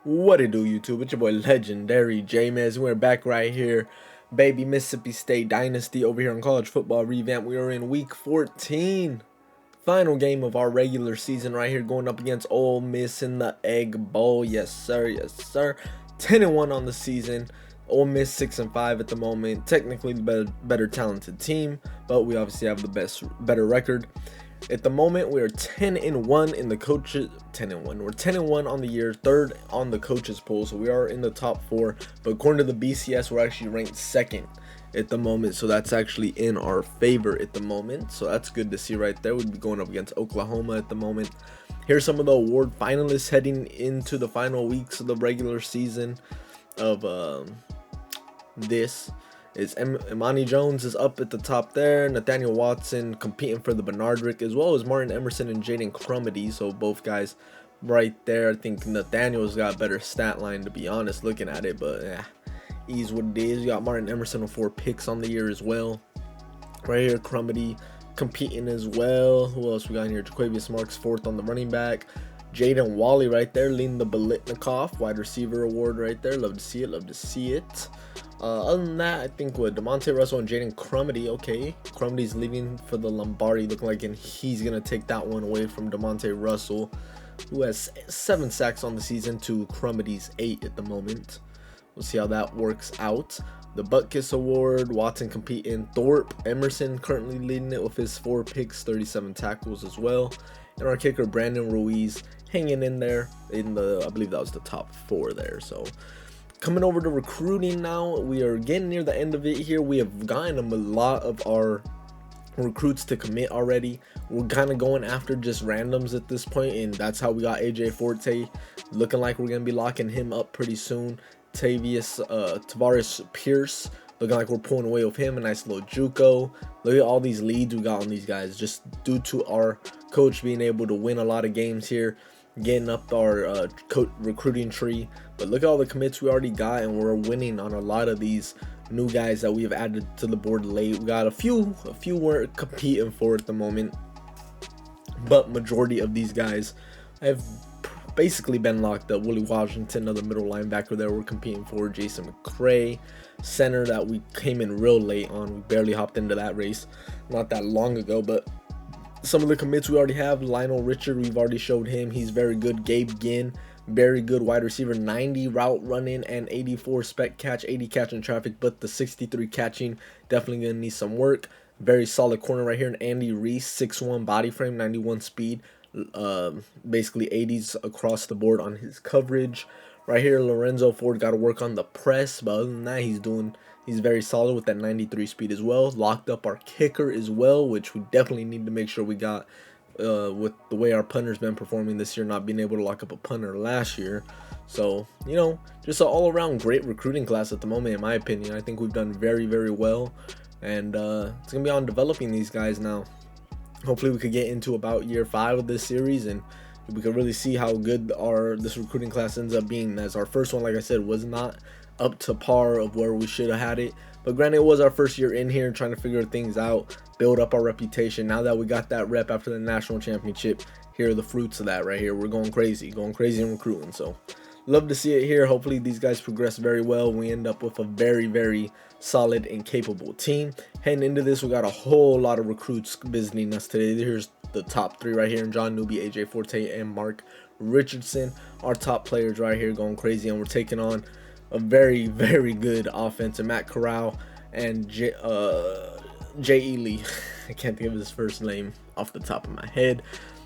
What it do, YouTube? It's your boy Legendary J-Mez. We're back right here, baby. Mississippi State Dynasty over here on college football revamp. We are in week 14, final game of our regular season right here, going up against Ole Miss in the Egg Bowl. Yes sir, yes sir. 10-1 on the season. Ole Miss 6-5 at the moment. Technically the better talented team, but we obviously have the better record. At the moment, we are 10-1 in the coaches. 10-1. We're 10-1 on the year, third on the coaches poll, so we are in the top 4. But according to the BCS, we're actually ranked second at the moment, so that's actually in our favor at the moment. So that's good to see right there. We'd be going up against Oklahoma at the moment. Here's some of the award finalists heading into the final weeks of the regular season of this. Imani Jones is up at the top there. Nathaniel Watson competing for the Bernardrick, as well as Martin Emerson and Jaden Crumedy. So both guys right there. I think Nathaniel's got a better stat line, to be honest, looking at it. But is what it is. You got Martin Emerson with 4 picks on the year as well. Right here, Crumedy competing as well. Who else we got here? Jaquavius Marks 4th on the running back. Jaden Wally right there leading the Bolitnikoff wide receiver award right there. Love to see it. Love to see it. Other than that, I think with DeMonte Russell and Jaden Crumedy, okay, Crumedy's leaving for the Lombardi, looking like he's going to take that one away from DeMonte Russell, who has 7 sacks on the season to Crumedy's 8 at the moment. We'll see how that works out. The Butkus Award, Watson competing. Thorpe Emerson currently leading it with his 4 picks, 37 tackles as well. And our kicker, Brandon Ruiz, hanging in there in the, I believe that was the top 4 there. So coming over to recruiting now, we are getting near the end of it here. We have gotten a lot of our recruits to commit already. We're kind of going after just randoms at this point, and that's how we got AJ Forte. Looking like we're going to be locking him up pretty soon. Tavares Pierce, looking like we're pulling away with him. A nice little JUCO. Look at all these leads we got on these guys, just due to our coach being able to win a lot of games here, getting up our recruiting tree. But look at all the commits we already got, and we're winning on a lot of these new guys that we have added to the board late. We got a few we're competing for at the moment, but majority of these guys have basically been locked up. Willie Washington, another middle linebacker there we're competing for. Jason McCray, center that we came in real late on. We barely hopped into that race not that long ago, but some of the commits we already have. Lionel Richard, we've already showed him. He's very good. Gabe Ginn, very good wide receiver. 90 route running and 84 spec catch, 80 catch in traffic, but the 63 catching definitely going to need some work. Very solid corner right here. And Andy Reese, 6'1 body frame, 91 speed. Basically 80s across the board on his coverage. Right here, Lorenzo Ford got to work on the press, but other than that, he's very solid with that 93 speed as well. Locked up our kicker as well, which we definitely need to make sure we got with the way our punter's been performing this year, not being able to lock up a punter last year. So, you know, just an all-around great recruiting class at the moment, in my opinion. I think we've done very, very well, and it's going to be on developing these guys now. Hopefully we could get into about year 5 of this series, and we could really see how good this recruiting class ends up being, as our first one, like I said, was not up to par of where we should have had it. But granted, it was our first year in here trying to figure things out, build up our reputation. Now that we got that rep after the national championship, here are the fruits of that right here. We're going crazy in recruiting. So love to see it here. Hopefully these guys progress very well. We end up with a very, very solid and capable team. Heading into this, we got a whole lot of recruits visiting us today. Here's the top 3 right here: John Newby, AJ Forte, and Mark Richardson. Our top players right here going crazy, and we're taking on a very, very good offense. And Matt Corral and Jay Ely. I can't think of his first name off the top of my head.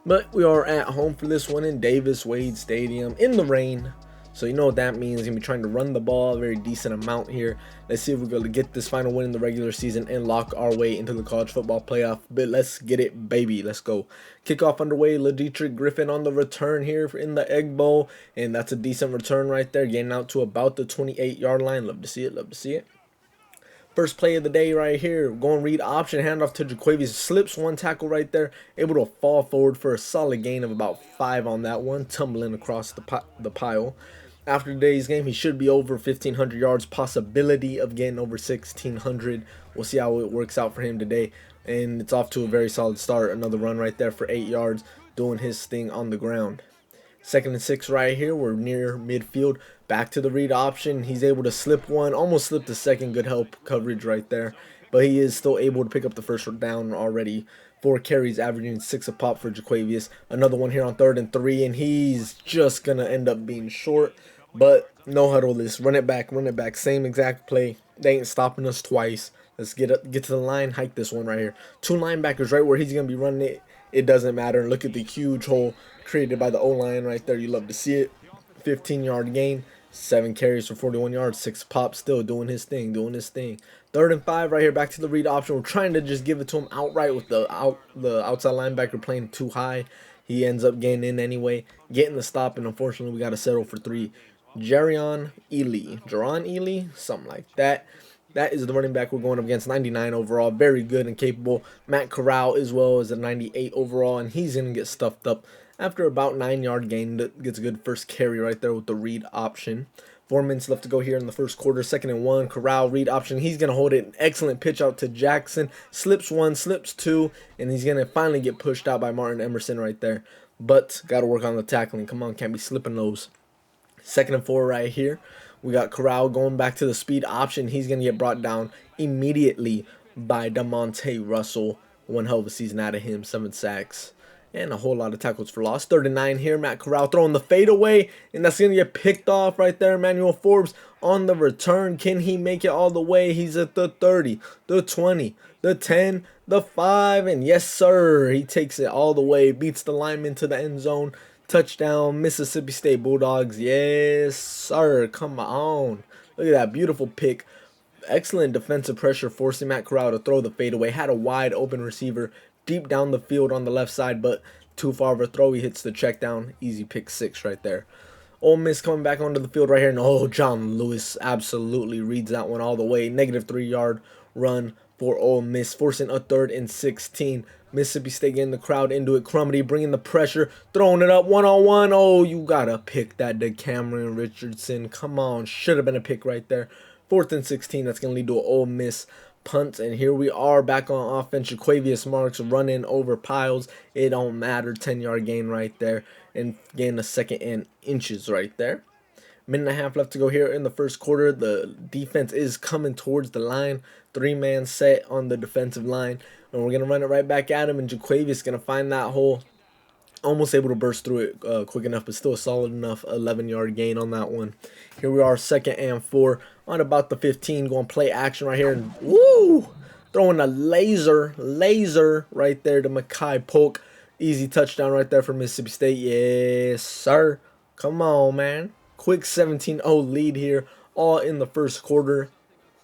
But we are at home for this one in Davis Wade Stadium in the rain. So you know what that means. He's going to be trying to run the ball a very decent amount here. Let's see if we're going to get this final win in the regular season and lock our way into the college football playoff. But let's get it, baby. Let's go. Kickoff underway. LaDietrich Griffin on the return here in the Egg Bowl. And that's a decent return right there. Getting out to about the 28-yard line. Love to see it. Love to see it. First play of the day right here. Going read option. Handoff to Jaquavius. Slips one tackle right there. Able to fall forward for a solid gain of about 5 on that one. Tumbling across the pile. After today's game, he should be over 1,500 yards. Possibility of getting over 1,600. We'll see how it works out for him today. And it's off to a very solid start. Another run right there for 8 yards. Doing his thing on the ground. 2nd and 6 right here. We're near midfield. Back to the read option. He's able to slip one. Almost slipped the second. Good help coverage right there. But he is still able to pick up the first down already. 4 carries, averaging 6 a pop for Jaquavius. Another one here on 3rd and 3. And he's just going to end up being short. But no huddle this. Run it back. Run it back. Same exact play. They ain't stopping us twice. Let's get to the line. Hike this one right here. 2 linebackers right where he's going to be running it. It doesn't matter. And look at the huge hole created by the O-line right there. You love to see it. 15-yard gain. 7 carries for 41 yards. 6 pops. Still doing his thing. 3rd and 5 right here. Back to the read option. We're trying to just give it to him outright with the outside linebacker playing too high. He ends up getting in anyway. Getting the stop. And unfortunately, we got to settle for 3. Jaron Ely. Something like that. That is the running back we're going up against. 99 overall. Very good and capable. Matt Corral as well as a 98 overall. And he's going to get stuffed up after about 9-yard gain. That gets a good first carry right there with the read option. 4 minutes left to go here in the first quarter. 2nd and 1. Corral, read option. He's going to hold it. Excellent pitch out to Jackson. Slips 1, slips 2. And he's going to finally get pushed out by Martin Emerson right there. But got to work on the tackling. Come on, can't be slipping those. 2nd and 4 right here. We got Corral going back to the speed option. He's going to get brought down immediately by DeMonte Russell. One hell of a season out of him. 7 sacks. And a whole lot of tackles for loss. 3rd and 9 here. Matt Corral throwing the fadeaway. And that's going to get picked off right there. Emmanuel Forbes on the return. Can he make it all the way? He's at the 30, the 20, the 10, the 5. And yes, sir. He takes it all the way. Beats the lineman to the end zone. Touchdown, Mississippi State Bulldogs. Yes, sir. Come on. Look at that beautiful pick. Excellent defensive pressure, forcing Matt Corral to throw the fadeaway. Had a wide open receiver deep down the field on the left side, but too far of a throw. He hits the check down. Easy pick 6 right there. Ole Miss coming back onto the field right here. And oh, John Lewis absolutely reads that one all the way. Negative 3-yard run for Ole Miss, forcing a 3rd and 16. Mississippi State getting the crowd into it. Crumedy bringing the pressure, throwing it up one-on-one. Oh, you gotta pick that to Cameron Richardson. Come on, should have been a pick right there. 4th and 16. That's gonna lead to an Ole Miss punt. And here we are back on offense. Jaquavius Marks running over piles. It don't matter. 10-yard gain right there, and gain a 2nd and inches right there. Minute and a half left to go here in the first quarter. The defense is coming towards the line. 3-man set on the defensive line. And we're going to run it right back at him. And Jaquavius is going to find that hole. Almost able to burst through it quick enough, but still a solid enough 11-yard gain on that one. Here we are, 2nd and 4 on about the 15. Going play action right here. And woo! Throwing a laser right there to Makai Polk. Easy touchdown right there for Mississippi State. Yes, sir. Come on, man. Quick 17-0 lead here, all in the first quarter.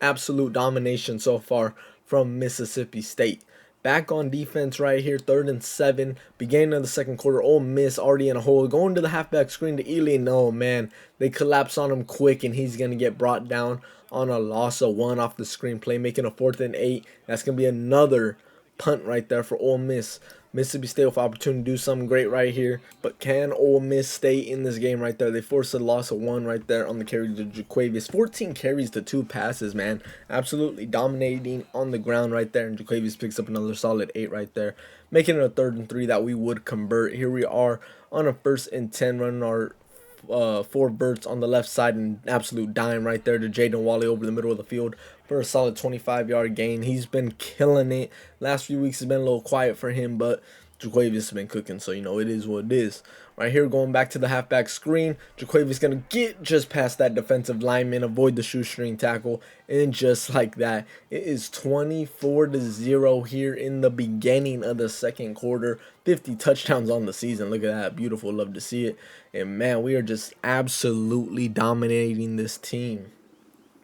Absolute domination so far from Mississippi State. Back on defense right here, 3rd and 7. Beginning of the second quarter, Ole Miss already in a hole. Going to the halfback screen to Ely. No, man. They collapse on him quick, and he's going to get brought down on a loss of 1 off the screen play, making a 4th and 8. That's going to be another punt right there for Ole Miss. Mississippi State with opportunity to do something great right here. But can Ole Miss stay in this game right there? They forced a loss of 1 right there on the carry to Jaquavius. 14 carries to 2 passes, man. Absolutely dominating on the ground right there. And Jaquavius picks up another solid 8 right there, making it a 3rd and 3 that we would convert. Here we are on a 1st and 10, running our 4 Burts on the left side, and absolute dime right there to Jaden Wally over the middle of the field for a solid 25-yard gain. He's been killing it. Last few weeks has been a little quiet for him, but Jaquavius has been cooking, so you know it is what it is. Right here, going back to the halfback screen, Jaquavius going to get just past that defensive lineman, avoid the shoestring tackle, and just like that, it is 24-0 here in the beginning of the second quarter. 50 touchdowns on the season. Look at that. Beautiful. Love to see it. And man, we are just absolutely dominating this team.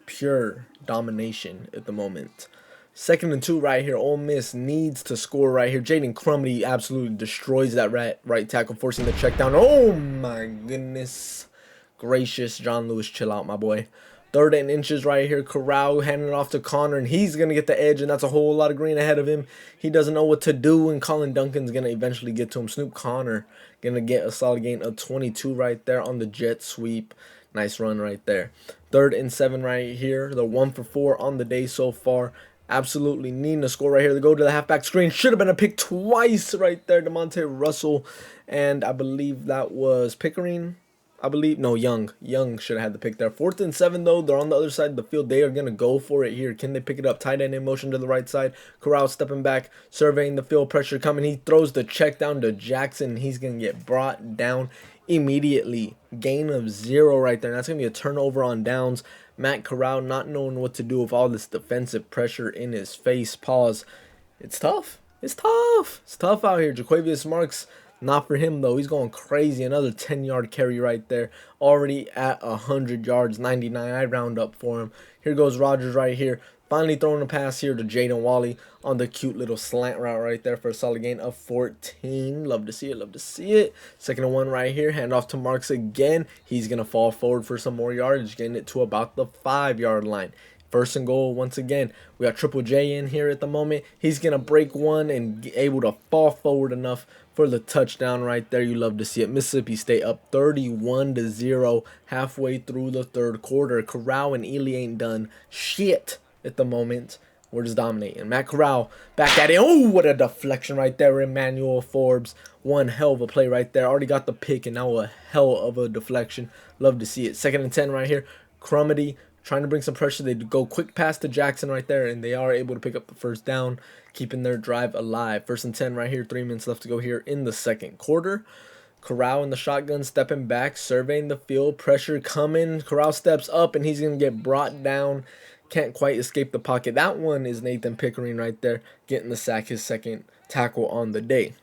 Pure domination at the moment. 2nd and 2 right here. Ole Miss needs to score right here. Jaden Crumedy absolutely destroys that right tackle, forcing the check down. Oh my goodness gracious. John Lewis, chill out, my boy. 3rd and inches right here. Corral handing it off to Connor, and he's going to get the edge, and that's a whole lot of green ahead of him. He doesn't know what to do, and Colin Duncan's going to eventually get to him. Snoop Connor going to get a solid gain of 22 right there on the jet sweep. Nice run right there. 3rd and 7 right here. They're 1 for 4 on the day so far. absolutely needing a score right here. They go to the halfback screen. Should have been a pick twice right there. Demonte Russell, and I believe that was Pickering. I believe, no, Young. Young should have had the pick there. 4th and 7, though. They're on the other side of the field. They are going to go for it here. Can they pick it up? Tight end in motion to the right side. Corral stepping back, surveying the field. Pressure coming. He throws the check down to Jackson. He's going to get brought down immediately. Gain of 0 right there. And that's going to be a turnover on downs. Matt Corral not knowing what to do with all this defensive pressure in his face. Pause. It's tough. It's tough. It's tough out here. Jaquavius Marks, not for him, though. He's going crazy. Another 10-yard carry right there. Already at 100 yards, 99. I round up for him. Here goes Rodgers right here. Finally throwing a pass here to Jaden Wally on the cute little slant route right there for a solid gain of 14. Love to see it. Love to see it. 2nd and 1 right here. Hand off to Marks again. He's going to fall forward for some more yardage, getting it to about the 5-yard line. 1st and goal once again. We got Triple J in here at the moment. He's going to break one and be able to fall forward enough for the touchdown right there. You love to see it. Mississippi State up 31-0 halfway through the 3rd quarter. Corral and Ely ain't done shit at the moment. We're just dominating. Matt Corral back at it. Oh, what a deflection right there. Emmanuel Forbes. One hell of a play right there. Already got the pick and now a hell of a deflection. Love to see it. 2nd and 10 right here. Crumedy trying to bring some pressure. They go quick pass to Jackson right there, and they are able to pick up the 1st down, keeping their drive alive. 1st and 10 right here. 3 minutes left to go here in the 2nd quarter. Corral in the shotgun, stepping back, surveying the field. Pressure coming. Corral steps up, and he's going to get brought down. Can't quite escape the pocket. That one is Nathan Pickering right there, getting the sack, his 2nd tackle on the day.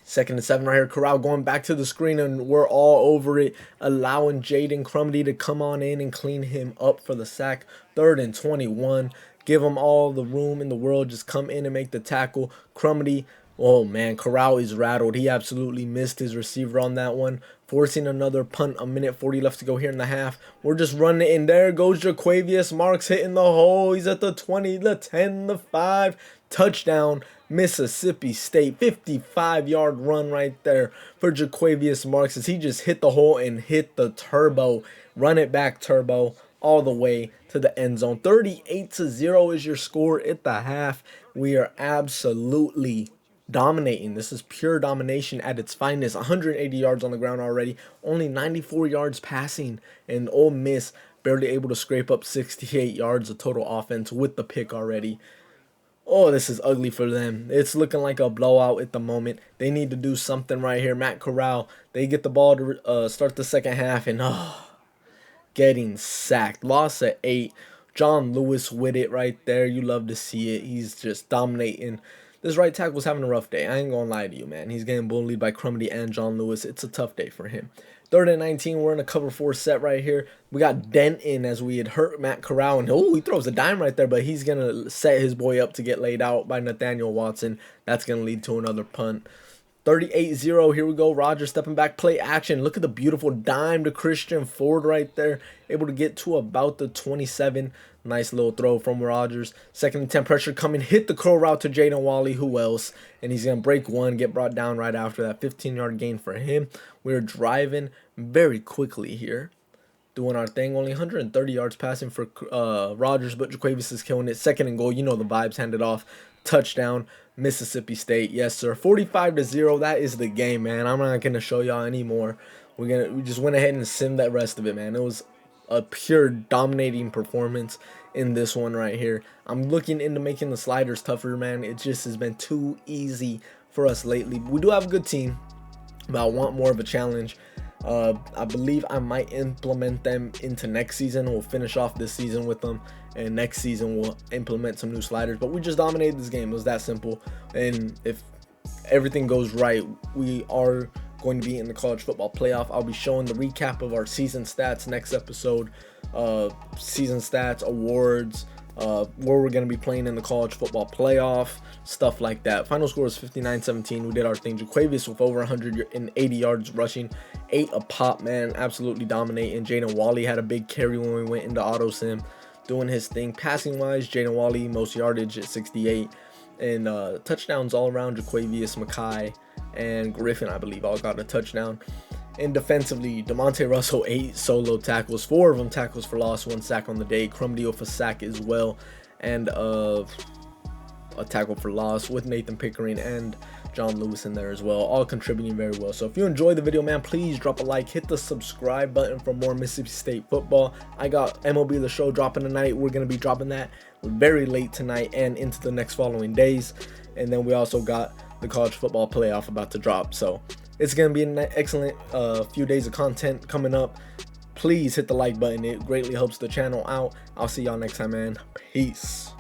2nd and 7 right here. Corral going back to the screen, and we're all over it, allowing Jaden Crumedy to come on in and clean him up for the sack. 3rd and 21. Give him all the room in the world. Just come in and make the tackle. Crumedy, oh man, Corral is rattled. He absolutely missed his receiver on that one, forcing another punt. 1:40 left to go here in the half. We're just running it, and there goes Jaquavius Marks hitting the hole. He's at the 20, the 10, the 5. Touchdown, Mississippi State. 55-yard run right there for Jaquavius Marks as he just hit the hole and hit the turbo. Run it back, turbo, all the way to the end zone. 38-0 is your score at the half. We are absolutely dominating. This is pure domination at its finest. 180 yards on the ground already. Only 94 yards passing. And Ole Miss barely able to scrape up 68 yards of total offense with the pick already. Oh, this is ugly for them. It's looking like a blowout at the moment. They need to do something right here. Matt Corral, they get the ball to start the 2nd half, and getting sacked. Loss at 8. John Lewis with it right there. You love to see it. He's just dominating. This right tackle's having a rough day. I ain't gonna lie to you, man. He's getting bullied by Crumedy and John Lewis. It's a tough day for him. 3rd and 19. We're in a cover 4 set right here. We got Denton as we had hurt Matt Corral. And he throws a dime right there, but he's going to set his boy up to get laid out by Nathaniel Watson. That's going to lead to another punt. 38-0. Here we go. Rodgers stepping back. Play action. Look at the beautiful dime to Christian Ford right there. Able to get to about the 27. Nice little throw from Rodgers. 2nd and 10. Pressure coming. Hit the curl route to Jaden Wally. Who else? And he's going to break one. Get brought down right after that. 15-yard gain for him. We're driving very quickly here. Doing our thing. Only 130 yards passing for Rodgers, but Jaquavius is killing it. 2nd and goal. You know the vibes. Handed off. Touchdown. Mississippi State. Yes, sir. 45-0. That is the game, man. I'm not going to show y'all anymore. We just went ahead and simmed that rest of it, man. It was a pure dominating performance in this one right here. I'm looking into making the sliders tougher, man. It just has been too easy for us lately. We do have a good team, but I want more of a challenge. I believe I might implement them into next season. We'll finish off this season with them, and next season we'll implement some new sliders. But we just dominated this game. It was that simple. And if everything goes right, we are going to be in the college football playoff. I'll be showing the recap of our season stats next episode. Season stats, awards, where we're going to be playing in the college football playoff, stuff like that. Final score is 59-17. We did our thing. Jaquavius with over 180 yards rushing, 8 a pop, man. Absolutely dominating. Jaden Wally had a big carry when we went into auto sim, doing his thing. Passing wise, Jaden Wally most yardage at 68, and touchdowns all around. Jaquavius, Mackay, and Griffin, I believe, all got a touchdown. And defensively, Demonte Russell, 8 solo tackles, 4 of them tackles for loss, 1 sack on the day. Crumedy with a sack as well. and a tackle for loss with Nathan Pickering and John Lewis in there as well, all contributing very well. So if you enjoyed the video, man, please drop a like, hit the subscribe button for more Mississippi State football. I got MLB The Show dropping tonight. We're going to be dropping that very late tonight and into the next following days. And then we also got the college football playoff about to drop. So it's going to be an excellent few days of content coming up. Please hit the like button. It greatly helps the channel out. I'll see y'all next time, man. Peace.